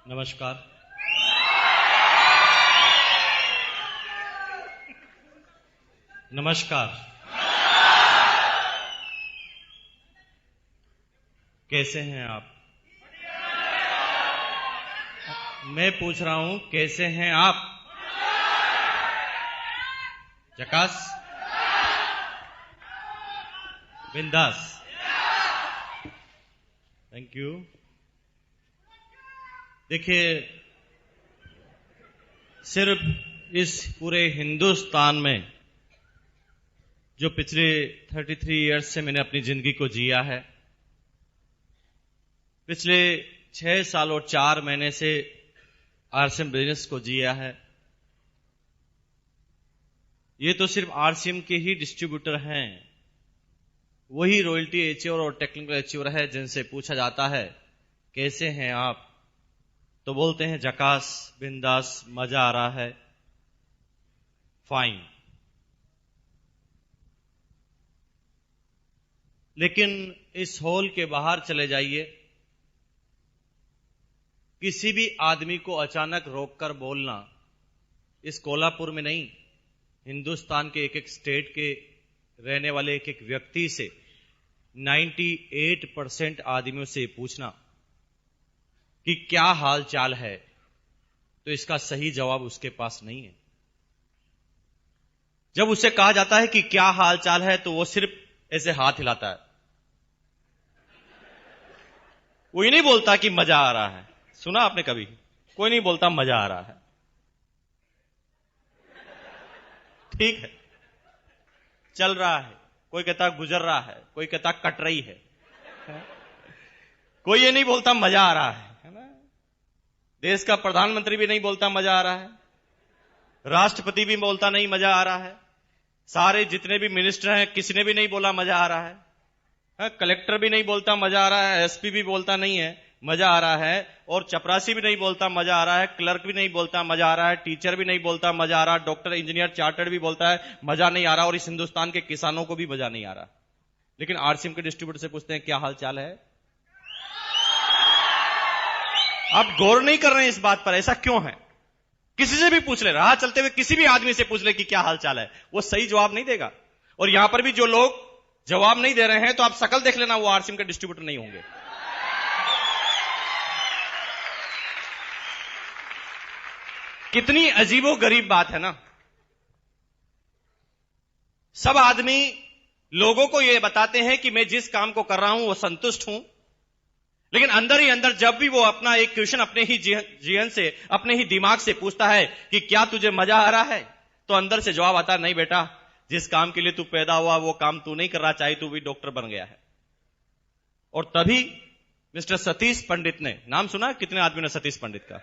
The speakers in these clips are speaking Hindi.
नमस्कार। नमस्कार। कैसे हैं आप? मैं पूछ रहा हूं कैसे हैं आप? झकास? बिंदास? Thank you. देखिए, सिर्फ इस पूरे हिंदुस्तान में जो पिछले 33 इयर्स से मैंने अपनी जिंदगी को जिया है, पिछले 6 साल और 4 महीने से आरसीएम बिजनेस को जिया है, ये तो सिर्फ आरसीएम के ही डिस्ट्रीब्यूटर हैं, वही रॉयल्टी अचीवर और टेक्निकल अचीवर है जिनसे पूछा जाता है कैसे हैं आप, तो बोलते हैं झकास, बिंदास, मजा आ रहा है, फाइन। लेकिन इस हॉल के बाहर चले जाइए, किसी भी आदमी को अचानक रोककर बोलना, इस कोल्हापुर में नहीं, हिंदुस्तान के एक एक स्टेट के रहने वाले एक एक व्यक्ति से 98% आदमियों से पूछना कि क्या हाल चाल है, तो इसका सही जवाब उसके पास नहीं है। जब उसे कहा जाता है कि क्या हाल चाल है, तो वो सिर्फ ऐसे हाथ हिलाता है, वो ही नहीं बोलता कि मजा आ रहा है। सुना आपने कभी? कोई नहीं बोलता मजा आ रहा है। ठीक है, चल रहा है, कोई कहता गुजर रहा है, कोई कहता कट रही है, कोई ये नहीं बोलता मजा आ रहा है ना? देश का प्रधानमंत्री भी नहीं बोलता मजा आ रहा है, राष्ट्रपति भी बोलता नहीं मजा आ रहा है, सारे जितने भी मिनिस्टर हैं किसी ने भी नहीं बोला मजा आ रहा है, कलेक्टर भी नहीं बोलता मजा आ रहा है, एसपी भी बोलता नहीं है मजा आ रहा है, और चपरासी भी नहीं बोलता मजा आ रहा है, क्लर्क भी नहीं बोलता मजा आ रहा है, टीचर भी नहीं बोलता मजा आ रहा है, डॉक्टर, इंजीनियर, चार्टर्ड भी बोलता है मजा नहीं आ रहा, और इस हिंदुस्तान के किसानों को भी मजा नहीं आ रहा। लेकिन आरसीएम के डिस्ट्रीब्यूटर से पूछते हैं क्या हाल चाल है? आप गौर नहीं कर रहे हैं इस बात पर, ऐसा क्यों है? किसी से भी पूछ ले, राह चलते हुए किसी भी आदमी से पूछ ले कि क्या हाल चाल है, वो सही जवाब नहीं देगा। और यहां पर भी जो लोग जवाब नहीं दे रहे हैं, तो आप शकल देख लेना, वो आरसीएम के डिस्ट्रीब्यूटर नहीं होंगे। कितनी अजीबो गरीब बात है ना। सब आदमी लोगों को यह बताते हैं कि मैं जिस काम को कर रहा हूं वो संतुष्ट हूं, लेकिन अंदर ही अंदर जब भी वो अपना एक क्वेश्चन अपने ही जीवन से, अपने ही दिमाग से पूछता है कि क्या तुझे मजा आ रहा है, तो अंदर से जवाब आता है नहीं बेटा, जिस काम के लिए तू पैदा हुआ वो काम तू नहीं कर रहा, चाहे तू भी डॉक्टर बन गया है। और तभी मिस्टर सतीश पंडित ने, नाम सुना कितने आदमी ने सतीश पंडित का?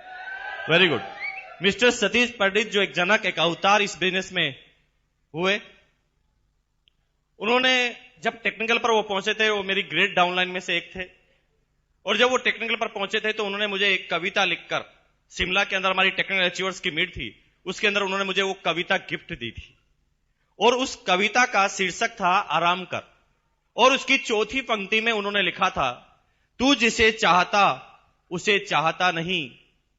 Very good. मिस्टर सतीश पंडित जो एक जनक, एक अवतार इस बिजनेस में हुए, उन्होंने जब टेक्निकल पर वो पहुंचे थे, वो मेरी ग्रेट डाउनलाइन में से एक थे, और जब वो टेक्निकल पर पहुंचे थे तो उन्होंने मुझे एक कविता लिखकर, शिमला के अंदर हमारी टेक्निकल अचीवर्स की मीट थी, उसके अंदर उन्होंने मुझे वो कविता गिफ्ट दी थी, और उस कविता का शीर्षक था आराम कर, और उसकी चौथी पंक्ति में उन्होंने लिखा था, तू जिसे चाहता उसे चाहता नहीं,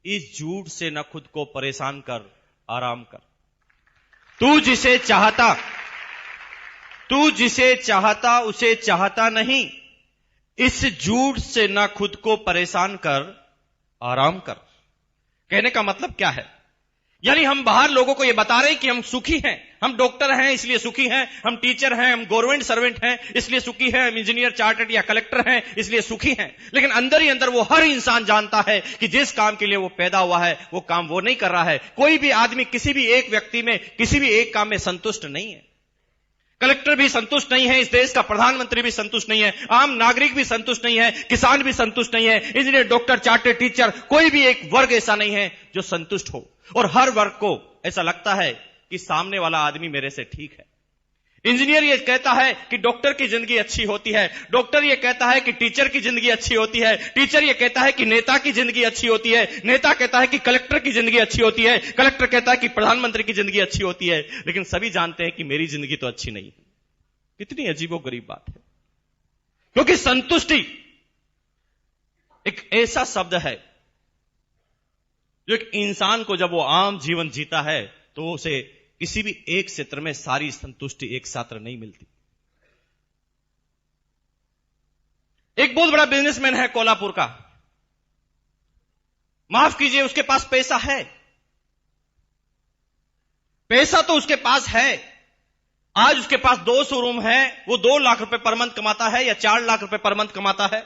इस झूठ से न खुद को परेशान कर, आराम कर। तू जिसे चाहता उसे चाहता नहीं, इस झूठ से न खुद को परेशान कर, आराम कर। कहने का मतलब क्या है? यानी हम बाहर लोगों को यह बता रहे हैं कि हम सुखी हैं, हम डॉक्टर हैं इसलिए सुखी हैं, हम टीचर हैं, हम गवर्नमेंट सर्वेंट हैं इसलिए सुखी हैं, हम इंजीनियर, चार्टर्ड या कलेक्टर हैं इसलिए सुखी हैं। लेकिन अंदर ही अंदर वो हर इंसान जानता है कि जिस काम के लिए वो पैदा हुआ है वो काम वो नहीं कर रहा है। कोई भी आदमी किसी भी एक व्यक्ति में, किसी भी एक काम में संतुष्ट नहीं है। कलेक्टर भी संतुष्ट नहीं है, इस देश का प्रधानमंत्री भी संतुष्ट नहीं है, आम नागरिक भी संतुष्ट नहीं है, किसान भी संतुष्ट नहीं है, इंजीनियर, डॉक्टर, चार्टर्ड, टीचर, कोई भी एक वर्ग ऐसा नहीं है जो संतुष्ट हो। और हर वर्ग को ऐसा लगता है कि सामने वाला आदमी मेरे से ठीक है। इंजीनियर ये कहता है कि डॉक्टर की जिंदगी अच्छी होती है, डॉक्टर ये कहता है कि टीचर की जिंदगी अच्छी होती है, टीचर ये कहता है कि नेता की जिंदगी अच्छी होती है, नेता कहता है कि कलेक्टर की जिंदगी अच्छी होती है, कलेक्टर कहता है कि प्रधानमंत्री की जिंदगी अच्छी होती है, लेकिन सभी जानते हैं कि मेरी जिंदगी तो अच्छी नहीं है। कितनी अजीबोगरीब बात है। क्योंकि संतुष्टि एक ऐसा शब्द है जो एक इंसान को जब वो आम जीवन जीता है तो उसे किसी भी एक क्षेत्र में सारी संतुष्टि एक साथ नहीं मिलती। एक बहुत बड़ा बिजनेसमैन है कोल्हापुर का, माफ कीजिए, उसके पास पैसा है, पैसा तो उसके पास है। आज उसके पास 2 शोरूम है, वो 2 लाख रुपए पर मंथ कमाता है या 4 लाख रुपए पर मंथ कमाता है।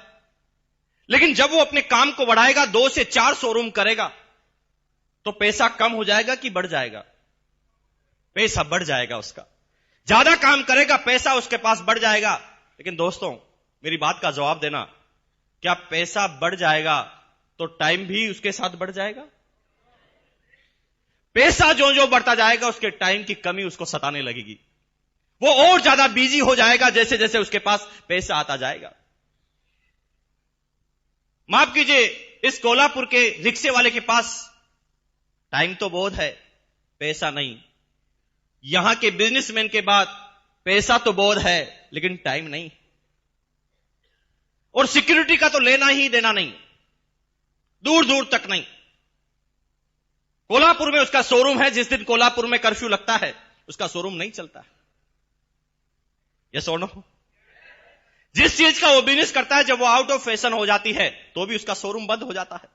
लेकिन जब वो अपने काम को बढ़ाएगा, 2 से 4 शोरूम करेगा, तो पैसा कम हो जाएगा कि बढ़ जाएगा? पैसा बढ़ जाएगा उसका। ज्यादा काम करेगा, पैसा उसके पास बढ़ जाएगा। लेकिन दोस्तों, मेरी बात का जवाब देना, क्या पैसा बढ़ जाएगा तो टाइम भी उसके साथ बढ़ जाएगा? पैसा जो जो बढ़ता जाएगा, उसके टाइम की कमी उसको सताने लगेगी। वो और ज्यादा बिजी हो जाएगा जैसे जैसे उसके पास पैसा आता जाएगा। माफ कीजिए, इस कोल्हापुर के रिक्शे वाले के पास टाइम तो बहुत है, पैसा नहीं। यहां के बिजनेसमैन के बाद पैसा तो बहुत है, लेकिन टाइम नहीं। और सिक्योरिटी का तो लेना ही देना नहीं, दूर दूर तक नहीं। कोल्हापुर में उसका शोरूम है, जिस दिन कोल्हापुर में कर्फ्यू लगता है उसका शोरूम नहीं चलता है। यस और नो? जिस चीज का वो बिजनेस करता है, जब वो आउट ऑफ फैशन हो जाती है तो भी उसका शोरूम बंद हो जाता है।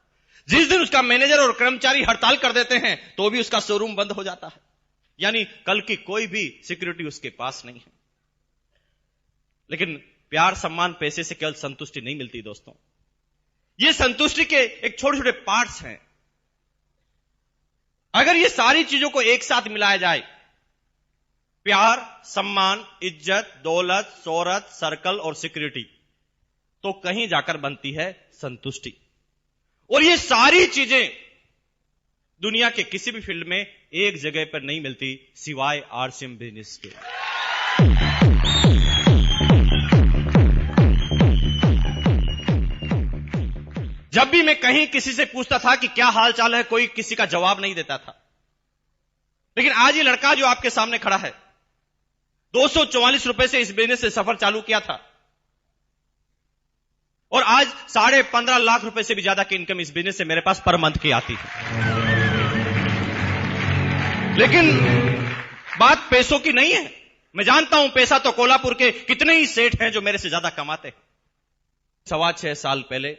जिस दिन उसका मैनेजर और कर्मचारी हड़ताल कर देते हैं तो भी उसका शोरूम बंद हो जाता है। यानी कल की कोई भी सिक्योरिटी उसके पास नहीं है। लेकिन प्यार, सम्मान, पैसे से केवल संतुष्टि नहीं मिलती दोस्तों। ये संतुष्टि के एक छोटे छोटे पार्ट्स हैं। अगर ये सारी चीजों को एक साथ मिलाया जाए, प्यार, सम्मान, इज्जत, दौलत, शोहरत, सर्कल और सिक्योरिटी, तो कहीं जाकर बनती है संतुष्टि। और ये सारी चीजें दुनिया के किसी भी फील्ड में एक जगह पर नहीं मिलती सिवाय आरसीएम बिजनेस के। जब भी मैं कहीं किसी से पूछता था कि क्या हाल चाल है, कोई किसी का जवाब नहीं देता था। लेकिन आज ये लड़का जो आपके सामने खड़ा है, 244 रुपए से इस बिजनेस से सफर चालू किया था और आज 15.5 लाख रुपए से भी ज्यादा की इनकम इस बिजनेस से मेरे पास पर मंथ की आती है। लेकिन बात पैसों की नहीं है। मैं जानता हूं पैसा तो कोल्हापुर के कितने ही सेठ हैं जो मेरे से ज्यादा कमाते हैं। 6.25 साल पहले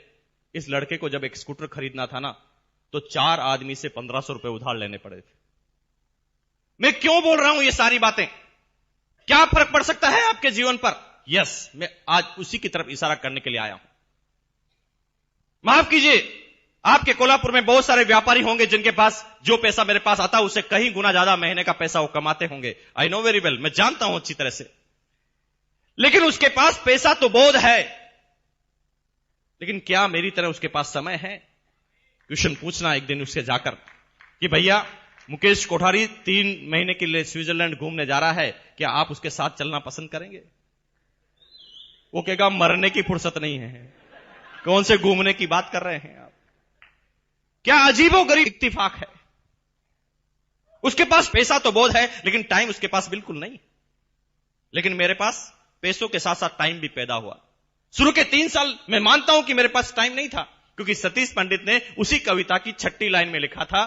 इस लड़के को जब एक स्कूटर खरीदना था ना, तो 4 आदमी से 1500 रुपए उधार लेने पड़े थे। मैं क्यों बोल रहा हूं ये सारी बातें? क्या फर्क पड़ सकता है आपके जीवन पर? यस, मैं आज उसी की तरफ इशारा करने के लिए आया हूं। माफ कीजिए, आपके कोल्हापुर में बहुत सारे व्यापारी होंगे जिनके पास जो पैसा मेरे पास आता है उससे कहीं गुना ज्यादा महीने का पैसा वो कमाते होंगे। आई नो वेरी वेल, मैं जानता हूं अच्छी तरह से। लेकिन उसके पास पैसा तो बहुत है, लेकिन क्या मेरी तरह उसके पास समय है? क्वेश्चन पूछना एक दिन उससे जाकर कि भैया, मुकेश कोठारी 3 महीने के लिए स्विट्जरलैंड घूमने जा रहा है, क्या आप उसके साथ चलना पसंद करेंगे? वो कहेगा मरने की फुर्सत नहीं है, कौन से घूमने की बात कर रहे हैं आप? क्या अजीबोगरीब इत्तिफाक है। उसके पास पैसा तो बहुत है, लेकिन टाइम उसके पास बिल्कुल नहीं। लेकिन मेरे पास पैसों के साथ साथ टाइम भी पैदा हुआ। शुरू के 3 साल मैं मानता हूं कि मेरे पास टाइम नहीं था, क्योंकि सतीश पंडित ने उसी कविता की 6ठी लाइन में लिखा था,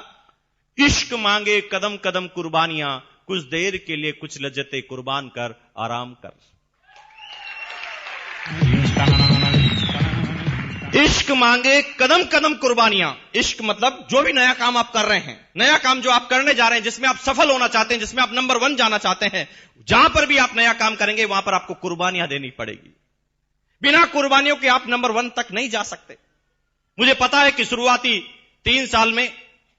इश्क मांगे कदम कदम कुर्बानियां, कुछ देर के लिए कुछ लज्जतें कुर्बान कर आराम कर। इश्क मांगे कदम कदम कुर्बानियां। इश्क मतलब जो भी नया काम आप कर रहे हैं, नया काम जो आप करने जा रहे हैं, जिसमें आप सफल होना चाहते हैं, जिसमें आप नंबर 1 जाना चाहते हैं, जहां पर भी आप नया काम करेंगे वहां पर आपको कुर्बानियां देनी पड़ेगी। बिना कुर्बानियों के आप नंबर 1 तक नहीं जा सकते। मुझे पता है कि शुरुआती 3 साल में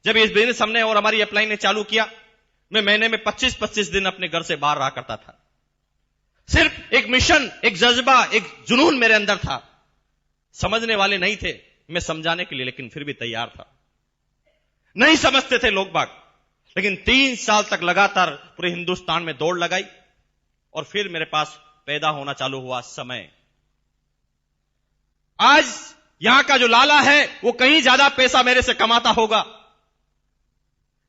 जब इस बिजनेस हमने और हमारी अपलाइन ने चालू किया, मैं महीने में 25-25 दिन अपने घर से बाहर रहा करता था। सिर्फ एक मिशन, एक जज्बा, एक जुनून मेरे अंदर था। समझने वाले नहीं थे मैं समझाने के लिए, लेकिन फिर भी तैयार था। नहीं समझते थे लोग बाग, लेकिन 3 साल तक लगातार पूरे हिंदुस्तान में दौड़ लगाई और फिर मेरे पास पैदा होना चालू हुआ समय। आज यहां का जो लाला है वो कहीं ज्यादा पैसा मेरे से कमाता होगा,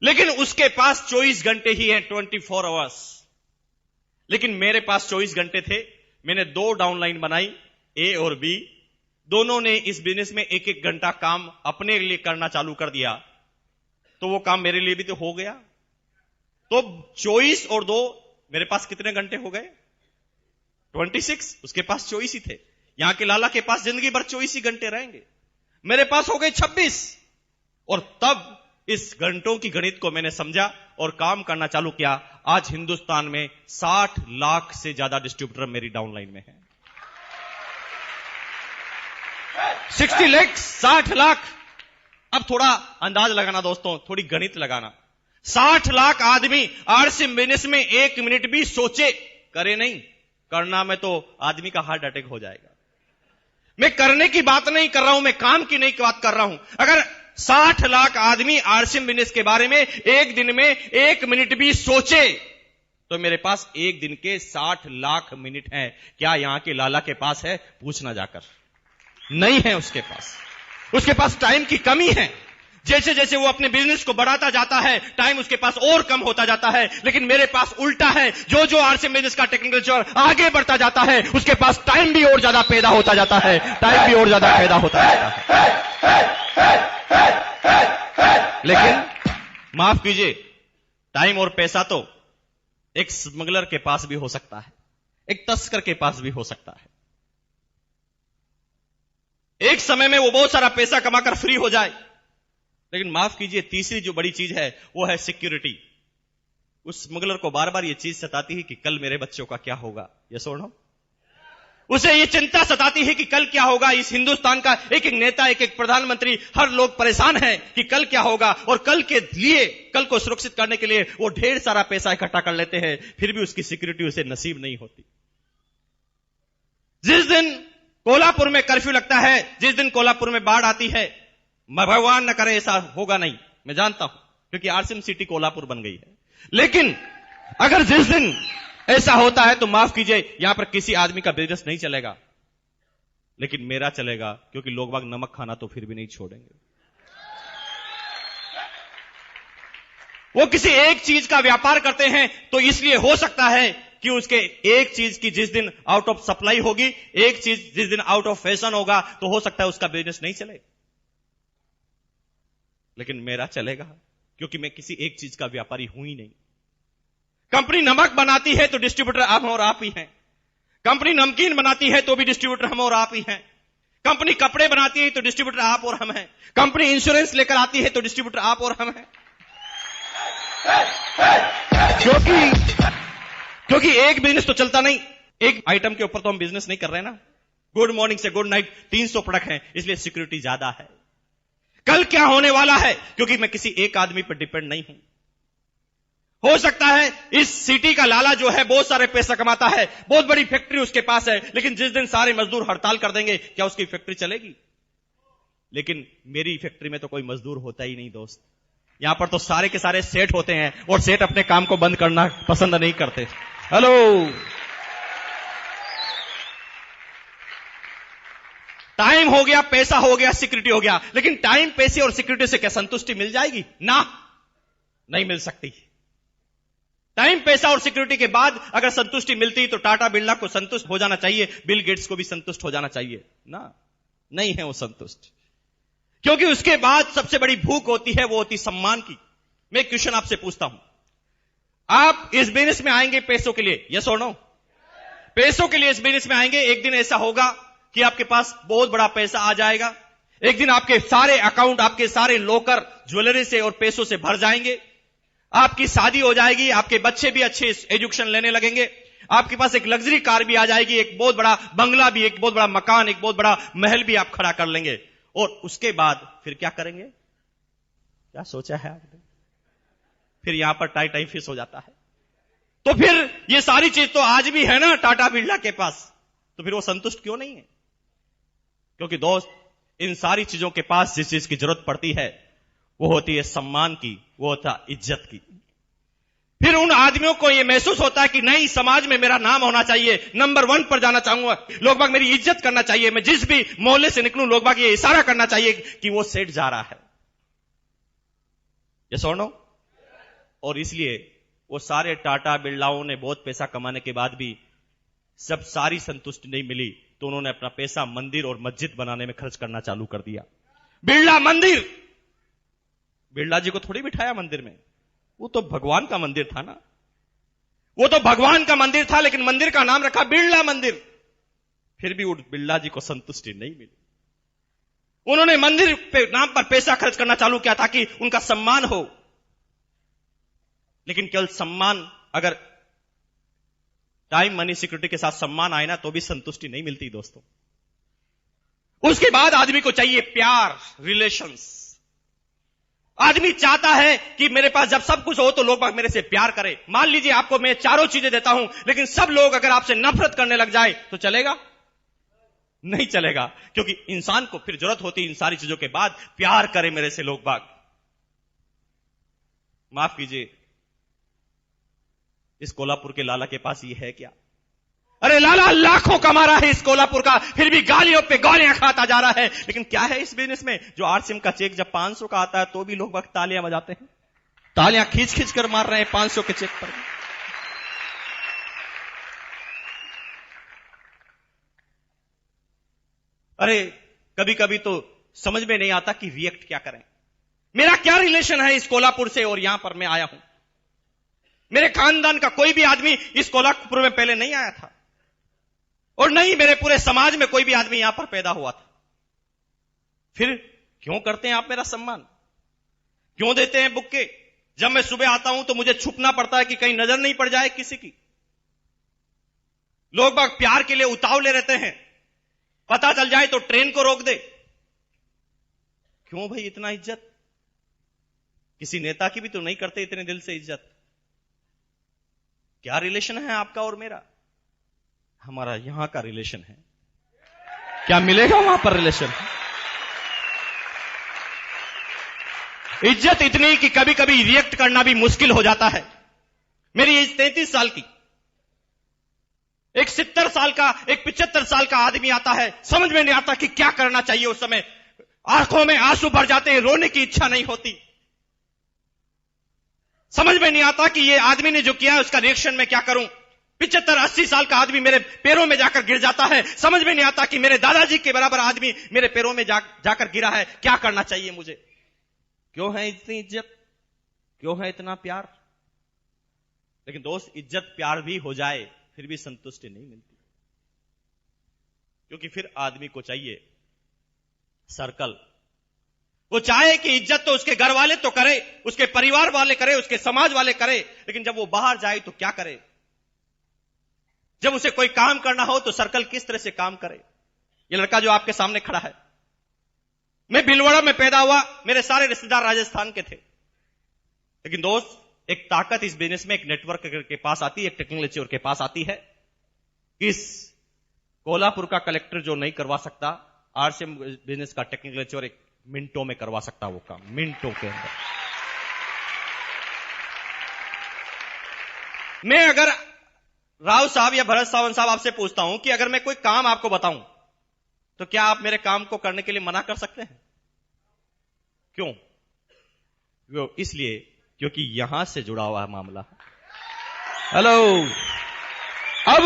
लेकिन उसके पास 24 घंटे ही हैं, 24 आवर्स। लेकिन मेरे पास 24 घंटे थे। मैंने 2 डाउनलाइन बनाई, ए और बी। दोनों ने इस बिजनेस में 1-1 घंटा काम अपने लिए करना चालू कर दिया। तो वो काम मेरे लिए भी तो हो गया। तो 24 और 2 मेरे पास कितने घंटे हो गए? 26। उसके पास 24 ही थे। यहां के लाला के पास जिंदगी भर 24 ही घंटे रहेंगे, मेरे पास हो गए 26। और तब इस घंटों की गणित को मैंने समझा और काम करना चालू किया। आज हिंदुस्तान में 60 लाख से ज्यादा डिस्ट्रीब्यूटर मेरी डाउनलाइन में है। 60 लाख, 60 लाख। अब थोड़ा अंदाज लगाना दोस्तों, थोड़ी गणित लगाना। 60 लाख आदमी आरसीएम बिजनेस में 1 मिनट भी सोचे, करे नहीं। करना में तो आदमी का हार्ट अटैक हो जाएगा। मैं करने की बात नहीं कर रहा हूं, मैं काम की नहीं बात कर रहा हूं। अगर 60 लाख आदमी आरसीएम बिजनेस के बारे में एक दिन में 1 मिनट भी सोचे तो मेरे पास एक दिन के 60 लाख मिनट हैं। क्या यहां के लाला के पास है? पूछना जाकर। नहीं है उसके पास। उसके पास टाइम की कमी है। जैसे जैसे वो अपने बिजनेस को बढ़ाता जाता है, टाइम उसके पास और कम होता जाता है। लेकिन मेरे पास उल्टा है। जो जो आरसीएम बिजनेस का टेक्निकल चोर आगे बढ़ता जाता है, उसके पास टाइम भी और ज्यादा पैदा होता जाता है, टाइम भी और ज्यादा पैदा होता जाता है। लेकिन माफ कीजिए, टाइम और पैसा तो एक स्मगलर के पास भी हो सकता है, एक तस्कर के पास भी हो सकता है। एक समय में वो बहुत सारा पैसा कमाकर फ्री हो जाए। लेकिन माफ कीजिए, तीसरी जो बड़ी चीज है वो है सिक्योरिटी। उस स्मगलर को बार बार ये चीज सताती है कि कल मेरे बच्चों का क्या होगा। ये सुनो, उसे ये चिंता सताती है कि कल क्या होगा। इस हिंदुस्तान का एक एक नेता, एक एक प्रधानमंत्री, हर लोग परेशान है कि कल क्या होगा। और कल के लिए, कल को सुरक्षित करने के लिए वो ढेर सारा पैसा इकट्ठा कर लेते हैं, फिर भी उसकी सिक्योरिटी उसे नसीब नहीं होती। जिस दिन कोल्हापुर में कर्फ्यू लगता है, जिस दिन कोल्हापुर में बाढ़ आती है, भगवान न करे ऐसा होगा नहीं, मैं जानता हूं, क्योंकि आरसीएम सिटी कोल्हापुर बन गई है। लेकिन अगर जिस दिन ऐसा होता है तो माफ कीजिए, यहां पर किसी आदमी का बिजनेस नहीं चलेगा, लेकिन मेरा चलेगा, क्योंकि लोग बाग नमक खाना तो फिर भी नहीं छोड़ेंगे। वो किसी एक चीज का व्यापार करते हैं तो इसलिए हो सकता है कि उसके एक चीज की जिस दिन आउट ऑफ सप्लाई होगी, एक चीज जिस दिन आउट ऑफ फैशन होगा, तो हो सकता है उसका बिजनेस नहीं चले। लेकिन मेरा चलेगा, क्योंकि मैं किसी एक चीज का व्यापारी हूं ही नहीं। कंपनी नमक बनाती है तो डिस्ट्रीब्यूटर हम और आप ही हैं। कंपनी नमकीन बनाती है तो भी डिस्ट्रीब्यूटर हम और आप ही हैं। कंपनी कपड़े बनाती है तो डिस्ट्रीब्यूटर आप और हम हैं। कंपनी इंश्योरेंस लेकर आती है तो डिस्ट्रीब्यूटर आप और हम हैं। क्योंकि एक बिजनेस तो चलता नहीं, एक आइटम के ऊपर तो हम बिजनेस नहीं कर रहे ना। गुड मॉर्निंग से गुड नाइट 300 प्रोडक्ट हैं, इसलिए सिक्योरिटी ज्यादा है। कल क्या होने वाला है, क्योंकि मैं किसी एक आदमी पर डिपेंड नहीं हूं। हो सकता है इस सिटी का लाला जो है बहुत सारे पैसा कमाता है, बहुत बड़ी फैक्ट्री उसके पास है, लेकिन जिस दिन सारे मजदूर हड़ताल कर देंगे, क्या उसकी फैक्ट्री चलेगी? लेकिन मेरी फैक्ट्री में तो कोई मजदूर होता ही नहीं दोस्त। यहां पर तो सारे के सारे सेठ होते हैं, और सेठ अपने काम को बंद करना पसंद नहीं करते। हेलो, टाइम हो गया, पैसा हो गया, सिक्योरिटी हो गया, लेकिन टाइम, पैसे और सिक्योरिटी से क्या संतुष्टि मिल जाएगी? ना, नहीं मिल सकती। टाइम, पैसा और सिक्योरिटी के बाद अगर संतुष्टि मिलती तो टाटा बिरला को संतुष्ट हो जाना चाहिए, बिल गेट्स को भी संतुष्ट हो जाना चाहिए ना। नहीं है वो संतुष्ट, क्योंकि उसके बाद सबसे बड़ी भूख होती है, वो होती सम्मान की। मैं क्वेश्चन आपसे पूछता हूं, आप इस बिजनेस में आएंगे पैसों के लिए? यस और नो? पैसों के लिए इस बिजनेस में आएंगे। एक दिन ऐसा होगा कि आपके पास बहुत बड़ा पैसा आ जाएगा। एक दिन आपके सारे अकाउंट, आपके सारे लॉकर ज्वेलरी से और पैसों से भर जाएंगे। आपकी शादी हो जाएगी, आपके बच्चे भी अच्छे एजुकेशन लेने लगेंगे, आपके पास एक लग्जरी कार भी आ जाएगी, एक बहुत बड़ा बंगला भी, एक बहुत बड़ा मकान, एक बहुत बड़ा महल भी आप खड़ा कर लेंगे। और उसके बाद फिर क्या करेंगे? क्या सोचा है आपने? फिर यहां पर टाई फिश हो जाता है। तो फिर ये सारी चीज तो आज भी है ना टाटा बिरला के पास, तो फिर वो संतुष्ट क्यों नहीं है? क्योंकि दोस्त, इन सारी चीजों के पास जिस चीज की जरूरत पड़ती है वो होती है सम्मान की, वो होता है इज्जत की। फिर उन आदमियों को यह महसूस होता है कि नहीं, समाज में मेरा नाम होना चाहिए, नंबर 1 पर जाना चाहूंगा, लोग बाग मेरी इज्जत करना चाहिए, मैं जिस भी मोहल्ले से निकलूं लोग बाग ये इशारा करना चाहिए कि वो सेठ जा रहा है। ये सुनो, और इसलिए वो सारे टाटा बिरलाओं ने बहुत पैसा कमाने के बाद भी सब सारी संतुष्टि नहीं मिली, तो उन्होंने अपना पैसा मंदिर और मस्जिद बनाने में खर्च करना चालू कर दिया। बिरला मंदिर बिरला जी को थोड़ी बिठाया मंदिर में, वो तो भगवान का मंदिर था ना, वो तो भगवान का मंदिर था, लेकिन मंदिर का नाम रखा बिरला मंदिर। फिर भी उस बिरला जी को संतुष्टि नहीं मिली। उन्होंने मंदिर पे नाम पर पैसा खर्च करना चालू किया ताकि उनका सम्मान हो, लेकिन केवल सम्मान, अगर टाइम मनी सिक्योरिटी के साथ सम्मान आए ना तो भी संतुष्टि नहीं मिलती दोस्तों। उसके बाद आदमी को चाहिए प्यार, रिलेशंस। आदमी चाहता है कि मेरे पास जब सब कुछ हो तो लोग मेरे से प्यार करें। मान लीजिए आपको मैं चारों चीजें देता हूं, लेकिन सब लोग अगर आपसे नफरत करने लग जाए तो चलेगा? नहीं चलेगा, क्योंकि इंसान को फिर जरूरत होती है इन सारी चीजों के बाद प्यार करे मेरे से लोग बाग। माफ कीजिए, इस कोल्हापुर के लाला के पास ये है क्या? अरे लाला लाखों कमा रहा है इस कोल्हापुर का, फिर भी गालियों पे गालियां खाता जा रहा है। लेकिन क्या है इस बिजनेस में? जो आरसीएम का चेक जब 500 का आता है तो भी लोग वक्त तालियां बजाते हैं, तालियां खींच खींच कर मार रहे हैं 500 के चेक पर। अरे कभी कभी तो समझ में नहीं आता कि रिएक्ट क्या करें। मेरा क्या रिलेशन है इस कोल्हापुर से और यहां पर मैं आया हूं? मेरे खानदान का कोई भी आदमी इस कोल्हापुर में पहले नहीं आया था, और नहीं मेरे पूरे समाज में कोई भी आदमी यहां पर पैदा हुआ था। फिर क्यों करते हैं आप मेरा सम्मान? क्यों देते हैं बुक्के? जब मैं सुबह आता हूं तो मुझे छुपना पड़ता है कि कहीं नजर नहीं पड़ जाए किसी की। लोग बाग प्यार के लिए उतावले रहते हैं, पता चल जाए तो ट्रेन को रोक दे। क्यों भाई इतना इज्जत? किसी नेता की भी तो नहीं करते इतने दिल से इज्जत। क्या रिलेशन है आपका और मेरा? हमारा यहां का रिलेशन है, क्या मिलेगा वहां पर रिलेशन? इज्जत इतनी कि कभी कभी रिएक्ट करना भी मुश्किल हो जाता है। मेरी एज 33 साल की, एक 70 साल का, एक 75 साल का आदमी आता है, समझ में नहीं आता कि क्या करना चाहिए। उस समय आंखों में आंसू भर जाते हैं, रोने की इच्छा नहीं होती। समझ में नहीं आता कि ये आदमी ने जो किया है उसका रिएक्शन मैं क्या करूं। 75-80 साल का आदमी मेरे पैरों में जाकर गिर जाता है, समझ में नहीं आता कि मेरे दादाजी के बराबर आदमी मेरे पैरों में जाकर गिरा है, क्या करना चाहिए मुझे? क्यों है इतनी इज्जत? क्यों है इतना प्यार? लेकिन दोस्त, इज्जत प्यार भी हो जाए फिर भी संतुष्टि नहीं मिलती, क्योंकि फिर आदमी को चाहिए सर्कल। वो चाहे कि इज्जत तो उसके घर वाले तो करे, उसके परिवार वाले करे, उसके समाज वाले करे, लेकिन जब वो बाहर जाए तो क्या करे? जब उसे कोई काम करना हो तो सर्कल किस तरह से काम करे? ये लड़का जो आपके सामने खड़ा है, मैं भीलवाड़ा में पैदा हुआ, मेरे सारे रिश्तेदार राजस्थान के थे। लेकिन दोस्त, एक ताकत इस बिजनेस में एक नेटवर्क के पास आती है, एक टेक्नोलॉजी के पास आती है। इस कोल्हापुर का कलेक्टर जो नहीं करवा सकता, आरसीएम बिजनेस का टेक्नोलॉजी और एक मिनटों में करवा सकता वो काम, मिनटों के अंदर। मैं अगर राव साहब या भरत सावंत साहब आपसे पूछता हूं कि अगर मैं कोई काम आपको बताऊं तो क्या आप मेरे काम को करने के लिए मना कर सकते हैं? क्यों? इसलिए क्योंकि यहां से जुड़ा हुआ है मामला। हेलो, अब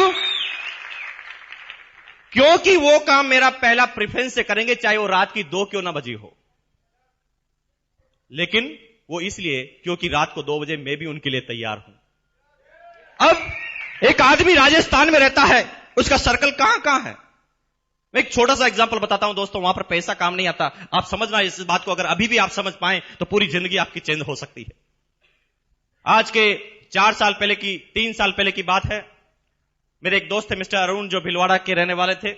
क्योंकि वो काम मेरा पहला प्रेफरेंस से करेंगे, चाहे वो रात की 2 क्यों ना बजी हो, लेकिन वो इसलिए क्योंकि रात को 2 बजे मैं भी उनके लिए तैयार हूं। अब एक आदमी राजस्थान में रहता है, उसका सर्कल कहां कहां है? मैं एक छोटा सा एग्जांपल बताता हूं दोस्तों, वहां पर पैसा काम नहीं आता। आप समझना इस बात को, अगर अभी भी आप समझ पाए तो पूरी जिंदगी आपकी चेंज हो सकती है। आज के 4 साल पहले की, 3 साल पहले की बात है। मेरे एक दोस्त थे मिस्टर अरुण, जो भीलवाड़ा के रहने वाले थे,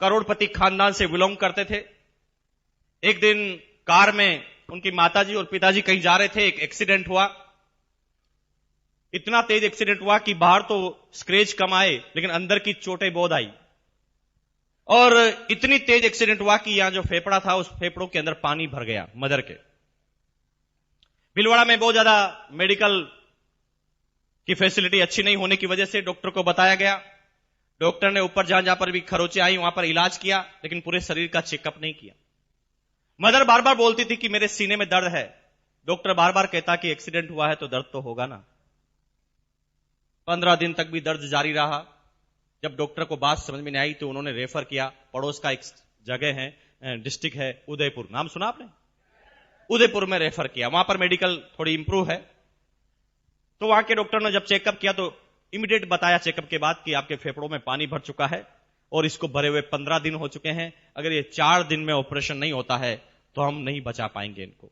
करोड़पति खानदान से बिलोंग करते थे। एक दिन कार में उनकी माताजी और पिताजी कहीं जा रहे थे, एक एक्सीडेंट हुआ। इतना तेज एक्सीडेंट हुआ कि बाहर तो स्क्रैच कम आए, लेकिन अंदर की चोटें बहुत आई। और इतनी तेज एक्सीडेंट हुआ कि यहां जो फेफड़ा था, उस फेफड़ों के अंदर पानी भर गया मदर के। भीलवाड़ा में बहुत ज्यादा मेडिकल की फैसिलिटी अच्छी नहीं होने की वजह से डॉक्टर को बताया गया। डॉक्टर ने ऊपर जहां पर भी खरोंचे आई वहां पर इलाज किया, लेकिन पूरे शरीर का चेकअप नहीं किया। मदर बार बार बोलती थी कि मेरे सीने में दर्द है। डॉक्टर बार बार कहता कि एक्सीडेंट हुआ है तो दर्द तो होगा ना। 15 दिन तक भी दर्द जारी रहा। जब डॉक्टर को बात समझ में नहीं आई तो उन्होंने रेफर किया। पड़ोस का एक जगह है, डिस्ट्रिक्ट है उदयपुर, नाम सुना आपने? उदयपुर में रेफर किया, वहां पर मेडिकल थोड़ी इंप्रूव है। तो वहां के डॉक्टर ने जब चेकअप किया तो इमीडिएट बताया चेकअप के बाद कि आपके फेफड़ों में पानी भर चुका है और इसको भरे हुए 15 दिन हो चुके हैं, अगर ये 4 दिन में ऑपरेशन नहीं होता है तो हम नहीं बचा पाएंगे इनको।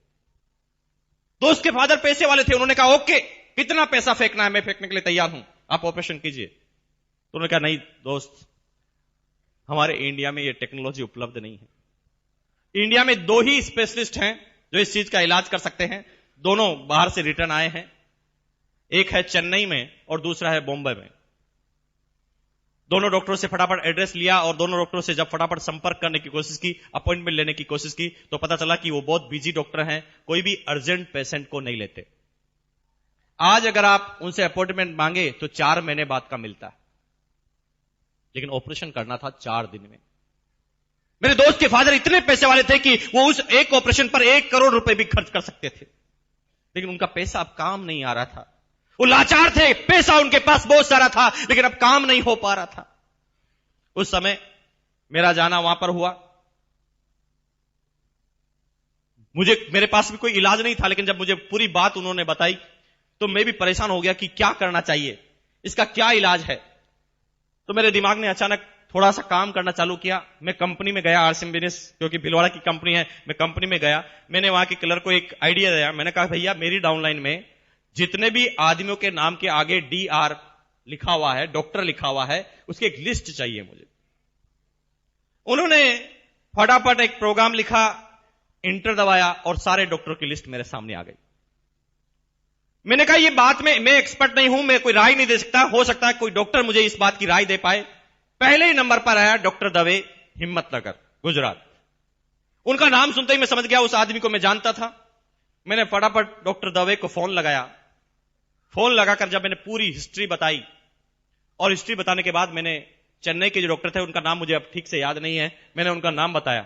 तो उसके फादर पैसे वाले थे, उन्होंने कहा ओके, कितना पैसा फेंकना है मैं फेंकने के लिए तैयार हूं, आप ऑपरेशन कीजिए। तो उन्होंने कहा नहीं दोस्त, हमारे इंडिया में ये टेक्नोलॉजी उपलब्ध नहीं है। इंडिया में 2 ही स्पेशलिस्ट हैं जो इस चीज का इलाज कर सकते हैं, दोनों बाहर से रिटर्न आए हैं, एक है चेन्नई में और दूसरा है बॉम्बे में। दोनों डॉक्टरों से फटाफट एड्रेस लिया और दोनों डॉक्टरों से जब फटाफट संपर्क करने की कोशिश की, अपॉइंटमेंट लेने की कोशिश की, तो पता चला कि वो बहुत बिजी डॉक्टर हैं, कोई भी अर्जेंट पेशेंट को नहीं लेते। आज अगर आप उनसे अपॉइंटमेंट मांगे तो 4 महीने बाद का मिलता है, लेकिन ऑपरेशन करना था 4 दिन में। मेरे दोस्त के फादर इतने पैसे वाले थे कि वो उस एक ऑपरेशन पर 1 करोड़ रुपए भी खर्च कर सकते थे, लेकिन उनका पैसा अब काम नहीं आ रहा था। वो लाचार थे, पैसा उनके पास बहुत सारा था लेकिन अब काम नहीं हो पा रहा था। उस समय मेरा जाना वहां पर हुआ, मेरे पास भी कोई इलाज नहीं था, लेकिन जब मुझे पूरी बात उन्होंने बताई तो मैं भी परेशान हो गया कि क्या करना चाहिए, इसका क्या इलाज है। तो मेरे दिमाग ने अचानक थोड़ा सा काम करना चालू किया। मैं कंपनी में गया, आरसीएम बिजनेस क्योंकि भिलवाड़ा की कंपनी है, मैं कंपनी में गया। मैंने वहां के क्लर्क को एक आइडिया दिया, मैंने कहा भैया मेरी डाउनलाइन में जितने भी आदमियों के नाम के आगे DR लिखा हुआ है, डॉक्टर लिखा हुआ है, उसकी एक लिस्ट चाहिए मुझे। उन्होंने फटाफट एक प्रोग्राम लिखा, इंटर दबाया और सारे डॉक्टरों की लिस्ट मेरे सामने आ गई। मैंने कहा ये बात में मैं एक्सपर्ट नहीं हूं, मैं कोई राय नहीं दे सकता, हो सकता है कोई डॉक्टर मुझे इस बात की राय दे पाए। पहले ही नंबर पर आया डॉक्टर दवे, हिम्मतनगर, गुजरात। उनका नाम सुनते ही मैं समझ गया उस आदमी को मैं जानता था। मैंने फटाफट डॉक्टर दवे को फोन लगाया। फोन लगाकर जब मैंने पूरी हिस्ट्री बताई, और हिस्ट्री बताने के बाद मैंने चेन्नई के जो डॉक्टर थे उनका नाम मुझे अब ठीक से याद नहीं है, मैंने उनका नाम बताया।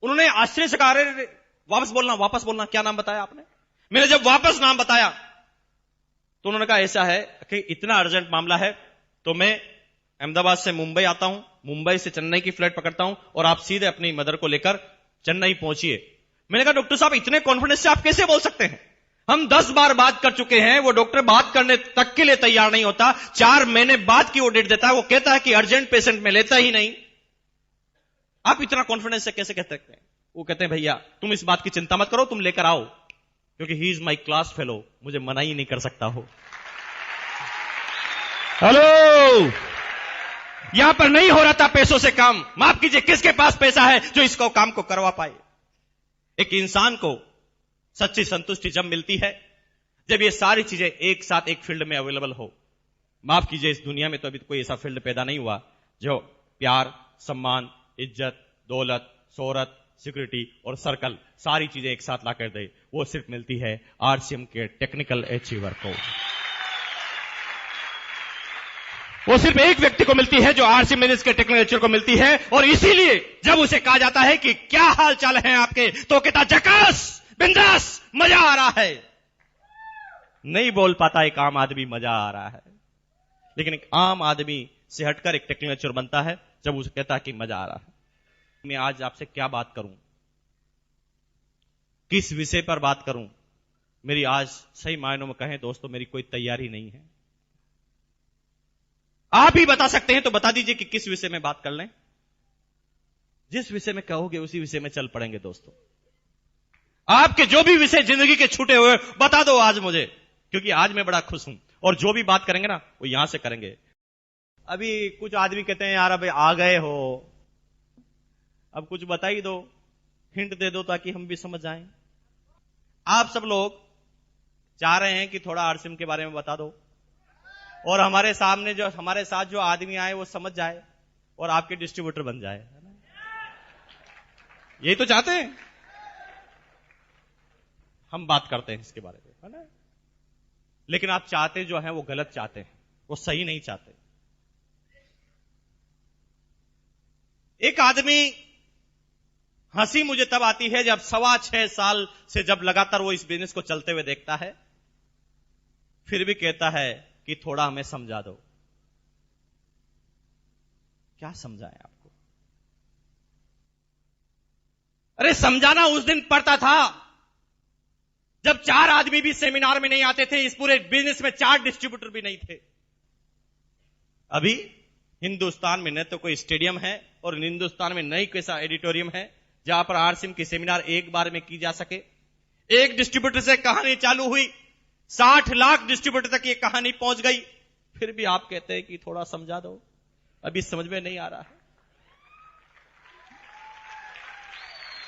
उन्होंने आश्चर्य से कहा अरे वापस बोलना, क्या नाम बताया आपने? मैंने जब वापस नाम बताया तो उन्होंने कहा ऐसा है कि इतना अर्जेंट मामला है तो मैं अहमदाबाद से मुंबई आता हूं, मुंबई से चेन्नई की फ्लाइट पकड़ता हूं और आप सीधे अपनी मदर को लेकर चेन्नई पहुंचिए। मैंने कहा डॉक्टर साहब इतने कॉन्फिडेंस से आप कैसे बोल सकते हैं? हम 10 बार बात कर चुके हैं, वो डॉक्टर बात करने तक के लिए तैयार नहीं होता, 4 महीने बाद की वो डेट देता है, वो कहता है कि अर्जेंट पेशेंट में लेता ही नहीं। आप इतना कॉन्फिडेंस से कैसे कह सकते हैं? वो कहते हैं भैया तुम इस बात की चिंता मत करो, तुम लेकर आओ, क्योंकि he is my class fellow, मुझे मना ही नहीं कर सकता हो। हेलो, यहां पर नहीं हो रहा था पैसों से काम। माफ कीजिए, किसके पास पैसा है जो इसको काम को करवा पाए? एक इंसान को सच्ची संतुष्टि जब मिलती है जब ये सारी चीजें एक साथ एक फील्ड में अवेलेबल हो। माफ कीजिए, इस दुनिया में तो अभी कोई ऐसा फील्ड पैदा नहीं हुआ जो प्यार, सम्मान, इज्जत, दौलत, शोहरत, सिक्योरिटी और सर्कल सारी चीजें एक साथ ला कर दे। वो सिर्फ मिलती है आरसीएम के टेक्निकल अचीवर को। वो सिर्फ एक व्यक्ति को मिलती है जो आरसीएम के टेक्निकल अचीवर को मिलती है। और इसीलिए जब उसे कहा जाता है कि क्या हाल चाल है आपके, तो कहता जकास, बिंदास, मजा आ रहा है। नहीं बोल पाता एक आम आदमी मजा आ रहा है, लेकिन एक आम आदमी से हटकर एक टेक्निकल अचीवर बनता है जब उसे कहता है कि मजा आ रहा है। मैं आज आपसे क्या बात करूं, किस विषय पर बात करूं, मेरी आज सही मायनों में कहें दोस्तों मेरी कोई तैयारी नहीं है। आप ही बता सकते हैं तो बता दीजिए कि किस विषय में बात कर लें। जिस विषय में कहोगे उसी विषय में चल पड़ेंगे दोस्तों। आपके जो भी विषय जिंदगी के छूटे हुए बता दो आज मुझे, क्योंकि आज मैं बड़ा खुश हूं और जो भी बात करेंगे ना वो यहां से करेंगे। अभी कुछ आदमी कहते हैं यार अब आ गए हो, अब कुछ बता ही दो, हिंट दे दो ताकि हम भी समझ जाएं। आप सब लोग चाह रहे हैं कि थोड़ा आरसीएम के बारे में बता दो और हमारे साथ जो आदमी आए वो समझ जाए और आपके डिस्ट्रीब्यूटर बन जाए। यही तो चाहते हैं। हम बात करते हैं इसके बारे में, है ना? लेकिन आप चाहते जो हैं वो गलत चाहते हैं, वो सही नहीं चाहते। एक आदमी, हंसी मुझे तब आती है जब 6.25 साल से जब लगातार वो इस बिजनेस को चलते हुए देखता है, फिर भी कहता है कि थोड़ा हमें समझा दो। क्या समझाएं आपको? अरे समझाना उस दिन पड़ता था जब 4 आदमी भी सेमिनार में नहीं आते थे, इस पूरे बिजनेस में 4 डिस्ट्रीब्यूटर भी नहीं थे। अभी हिंदुस्तान में न तो कोई स्टेडियम है और हिंदुस्तान में नई कैसा एडिटोरियम है जहां पर आरसीएम की सेमिनार एक बार में की जा सके। एक डिस्ट्रीब्यूटर से कहानी चालू हुई, 60 लाख डिस्ट्रीब्यूटर तक ये कहानी पहुंच गई, फिर भी आप कहते हैं कि थोड़ा समझा दो, अभी समझ में नहीं आ रहा है।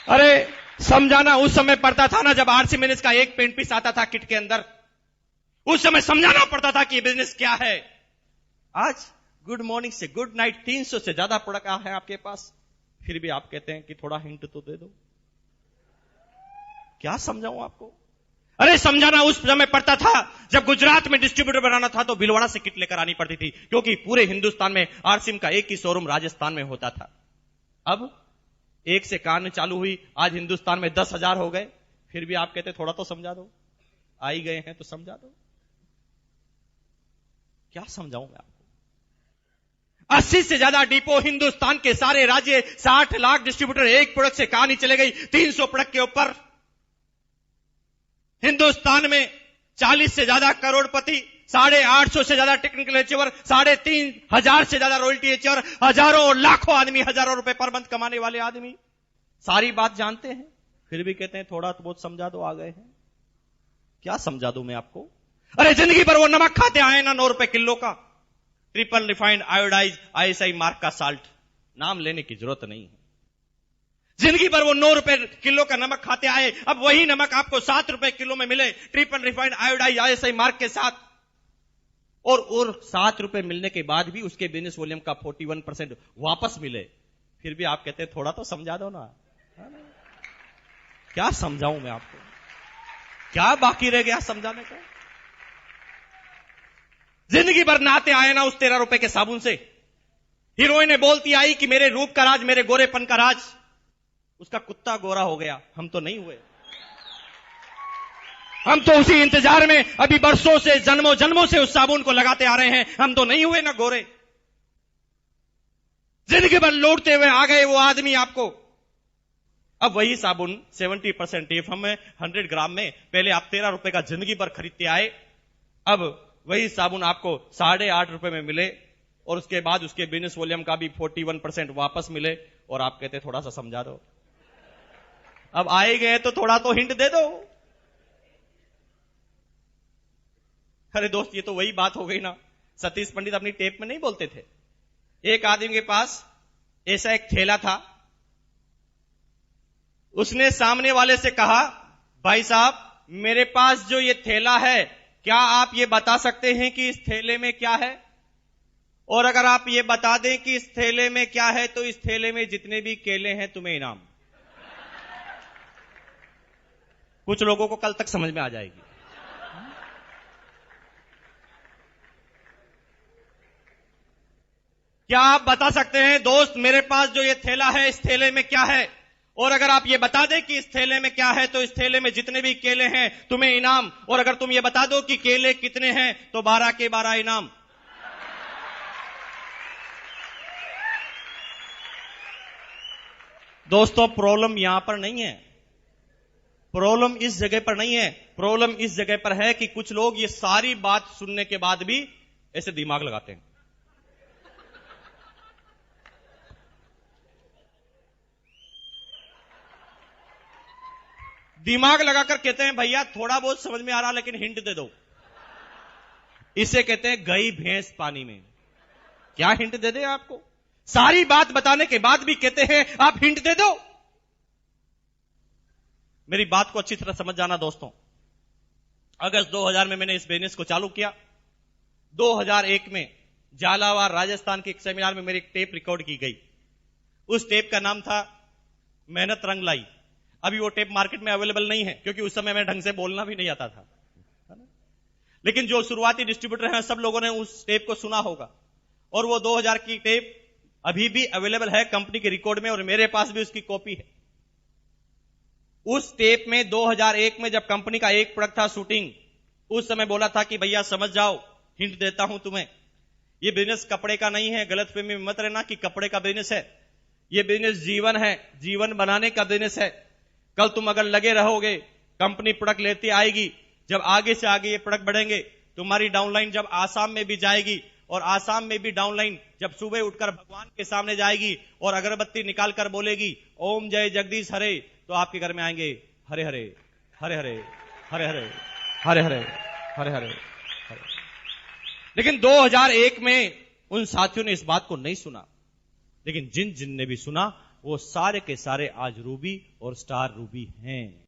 अरे समझाना उस समय पड़ता था ना जब आरसी बिजनेस का एक पेंट पीस आता था किट के अंदर, उस समय समझाना पड़ता था कि बिजनेस क्या है। आज गुड मॉर्निंग से गुड नाइट 300 से ज्यादा प्रोडक्ट है आपके पास, फिर भी आप कहते हैं कि थोड़ा हिंट तो दे दो। क्या समझाऊं आपको? अरे समझाना उस समय पड़ता था जब गुजरात में डिस्ट्रीब्यूटर बनाना था तो भिलवाड़ा से किट लेकर आनी पड़ती थी, क्योंकि पूरे हिंदुस्तान में आरसीएम का एक ही शोरूम राजस्थान में होता था। अब एक से कहानी चालू हुई, आज हिंदुस्तान में 10,000 हो गए, फिर भी आप कहते थोड़ा तो समझा दो, आ ही गए हैं तो समझा दो। क्या समझाऊं मैं आपको? 80 से ज्यादा डिपो हिंदुस्तान के सारे राज्य, 60 लाख डिस्ट्रीब्यूटर, एक प्रोडक्ट से कहानी चले गई 300 प्रोडक्ट के ऊपर। हिंदुस्तान में 40 से ज्यादा करोड़पति, 850 से ज्यादा टेक्निकल अचीवर, 3,500 से ज्यादा रॉयल्टी अचीवर, हजारों लाखों आदमी, हजारों रुपए पर मंथ कमाने वाले आदमी, सारी बात जानते हैं, फिर भी कहते हैं थोड़ा तो बहुत समझा दो, आ गए हैं। क्या समझा दूं मैं आपको? अरे जिंदगी भर वो नमक खाते आए ना 9 रुपए किलो का, triple refined iodise ISI mark का साल्ट, नाम लेने की जरूरत नहीं है। जिंदगी भर वो 9 रुपए किलो का नमक खाते आए, अब वही नमक आपको 7 रुपए किलो में मिले triple refined iodise ISI mark के साथ, और 7 रुपए मिलने के बाद भी उसके बिजनेस वॉल्यूम का 41% वापस मिले, फिर भी आप कहते हैं थोड़ा तो समझा दो ना। क्या समझाऊं मैं आपको? क्या बाकी रह गया समझाने का? जिंदगी भर नहाते आए ना उस 13 रुपए के साबुन से, हीरोइन बोलती आई कि मेरे रूप का राज, मेरे गोरेपन का राज, उसका कुत्ता गोरा हो गया, हम तो नहीं हुए। हम तो उसी इंतजार में अभी बरसों से, जन्मों जन्मों से उस साबुन को लगाते आ रहे हैं, हम तो नहीं हुए ना गोरे। जिंदगी भर लौटते हुए आ गए वो आदमी आपको, अब वही साबुन 70% टीएफएम में 100 ग्राम में, पहले आप 13 रुपए का जिंदगी भर खरीदते आए, अब वही साबुन आपको 8.5 रुपए में मिले, और उसके बाद उसके बिजनेस वॉल्यूम का भी 41% वापस मिले, और आप कहते थोड़ा सा समझा दो। अब आए गए तो थोड़ा तो हिंट दे दो। अरे दोस्त, ये तो वही बात हो गई ना, सतीश पंडित अपनी टेप में नहीं बोलते थे, एक आदमी के पास ऐसा एक थैला था, उसने सामने वाले से कहा, भाई साहब मेरे पास जो ये थैला है, क्या आप ये बता सकते हैं कि इस थैले में क्या है? और अगर आप ये बता दें कि इस थैले में क्या है तो इस थैले में जितने भी केले हैं तुम्हें इनाम। कुछ लोगों को कल तक समझ में आ जाएगी। क्या आप बता सकते हैं दोस्त, मेरे पास जो ये थैला है इस थैले में क्या है? और अगर आप ये बता दें कि इस थैले में क्या है तो इस थैले में जितने भी केले हैं तुम्हें इनाम, और अगर तुम ये बता दो कि केले कितने हैं तो 12 के 12 इनाम। दोस्तों प्रॉब्लम यहां पर नहीं है, प्रॉब्लम इस जगह पर नहीं है, प्रॉब्लम इस जगह पर है कि कुछ लोग ये सारी बात सुनने के बाद भी ऐसे दिमाग लगाते हैं। दिमाग लगाकर कहते हैं भैया थोड़ा बहुत समझ में आ रहा लेकिन हिंट दे दो। इसे कहते हैं गई भैंस पानी में। क्या हिंट दे दे आपको? सारी बात बताने के बाद भी कहते हैं आप हिंट दे दो। मेरी बात को अच्छी तरह समझ जाना दोस्तों। अगस्त 2000 में मैंने इस बिजनेस को चालू किया। 2001 में झालावाड़ राजस्थान के एक सेमिनार में मेरी एक टेप रिकॉर्ड की गई। उस टेप का नाम था मेहनत रंग लाई। अभी वो टेप मार्केट में अवेलेबल नहीं है क्योंकि उस समय मैं ढंग से बोलना भी नहीं आता था, लेकिन जो शुरुआती डिस्ट्रीब्यूटर हैं सब लोगों ने उस टेप को सुना होगा। और वो 2000 की टेप अभी भी अवेलेबल है कंपनी के रिकॉर्ड में और मेरे पास भी उसकी कॉपी है। उस टेप में 2001 में जब कंपनी का एक प्रोडक्ट था शूटिंग, उस समय बोला था कि भैया समझ जाओ, हिंट देता हूं तुम्हें, ये बिजनेस कपड़े का नहीं है, गलतफहमी में मत रहना कि कपड़े का बिजनेस है। ये बिजनेस जीवन है, जीवन बनाने का बिजनेस है। कल तुम अगर लगे रहोगे, कंपनी प्रोडक्ट लेती आएगी, जब आगे से आगे ये प्रोडक्ट बढ़ेंगे, तुम्हारी डाउनलाइन जब आसाम में भी जाएगी और आसाम में भी डाउनलाइन जब सुबह उठकर भगवान के सामने जाएगी और अगरबत्ती निकालकर बोलेगी ओम जय जगदीश हरे, तो आपके घर में आएंगे हरे हरे हरे हरे हरे हरे हरे हरे हरे हरे हरे। लेकिन 2001 में उन साथियों ने इस बात को नहीं सुना, लेकिन जिन जिन ने भी सुना वो सारे के सारे आज रूबी और स्टार रूबी हैं।